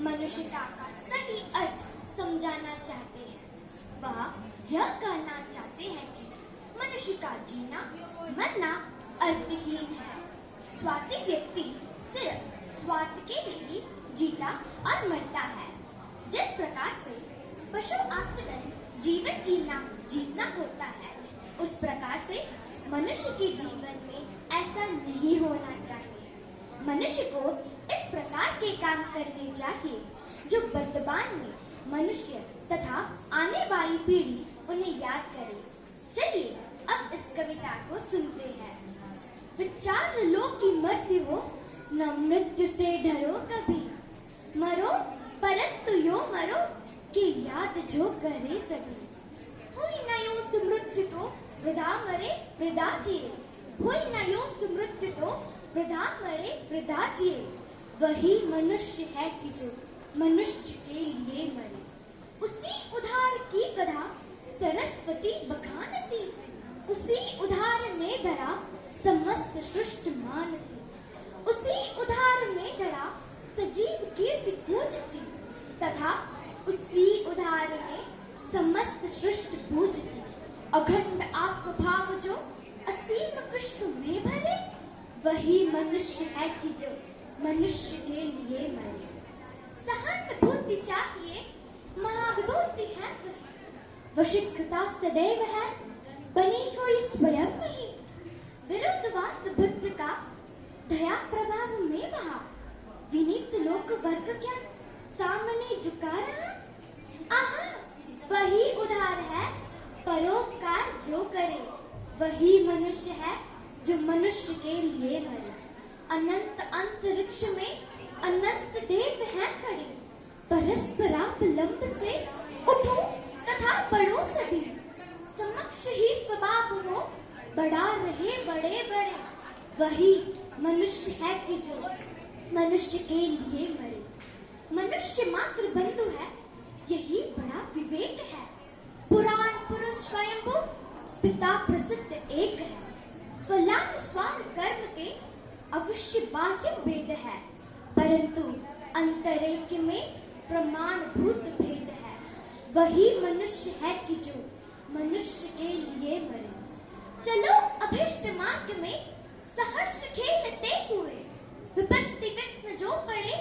मनुष्यता का सही अर्थ समझाना चाहते हैं। वह यह कहना चाहते हैं कि मनुष्य का जीना मरना अर्थहीन है। स्वार्थी व्यक्ति सिर्फ स्वार्थ के लिए ही जीता और मरता है। जिस प्रकार से पशु आश्रित जीवन जीतना होता है, उस प्रकार से मनुष्य के जीवन में ऐसा नहीं होना चाहिए। मनुष्य को इस प्रकार के काम करने चाहिए जो वर्तमान में मनुष्य तथा आने वाली पीढ़ी उन्हें याद करे। चलिए अब इस कविता को सुनते हैं। विचार लो कि मृत्यु हो, न मृत्यु से डरो कभी। मरो परंतु यो मरो कि याद जो करे सभी। हुई न यो सुमृत्यु तो वृथा मरे वृथा जिए। हुई न यो सुमृत्यु तो वृथा मरे वृथा जिए। वही मनुष्य है कि जो मनुष्य के लिए मरे। उसी उधार की कथा सरस्वती बखानती। उसी उधार में धरा समस्त सृष्टि मानती। उसी उधार में धरा सजीव कीर्ति पूजती तथा उसी उधार में समस्त सृष्टि पूजती। अखंड आत्मभाव जो असीम कृष्ण में भरे, वही मनुष्य है कि जो मनुष्य के लिए मरे। सहानुभूति चाहिए, महाविभूति है वशीकृता सदैव है, बनी हुई स्वयं ही। विरुद्धवाद बुद्ध का दया प्रभाव में बहा। विनीत लोक वर्ग क्या सामने झुका रहा। आहा, वही उधार है परोपकार जो करे। वही मनुष्य है जो मनुष्य के लिए मरे। अनंत अंतरिक्ष में अनंत देव हैं खड़े। परस्परावलंब से उठो तथा बढ़ो सभी। समक्ष ही स्वभाव हो, बढ़ा रहे बड़े बड़े। वही मनुष्य है कि जो मनुष्य के लिए मरे। मनुष्य मात्र बंधु है, यही बड़ा विवेक है। पुराण पुरुष स्वयंभू पिता प्रसिद्ध एक है। फलानुसार कर्म के अवश्य बाह्य भेद है, परंतु अंतरेक्य में प्रमाणभूत भेद है। वही मनुष्य है कि जो मनुष्य के लिए मरे। चलो अभिष्ट मार्ग में सहर्ष खेलते हुए, विपत्ति विघ्न जो पड़े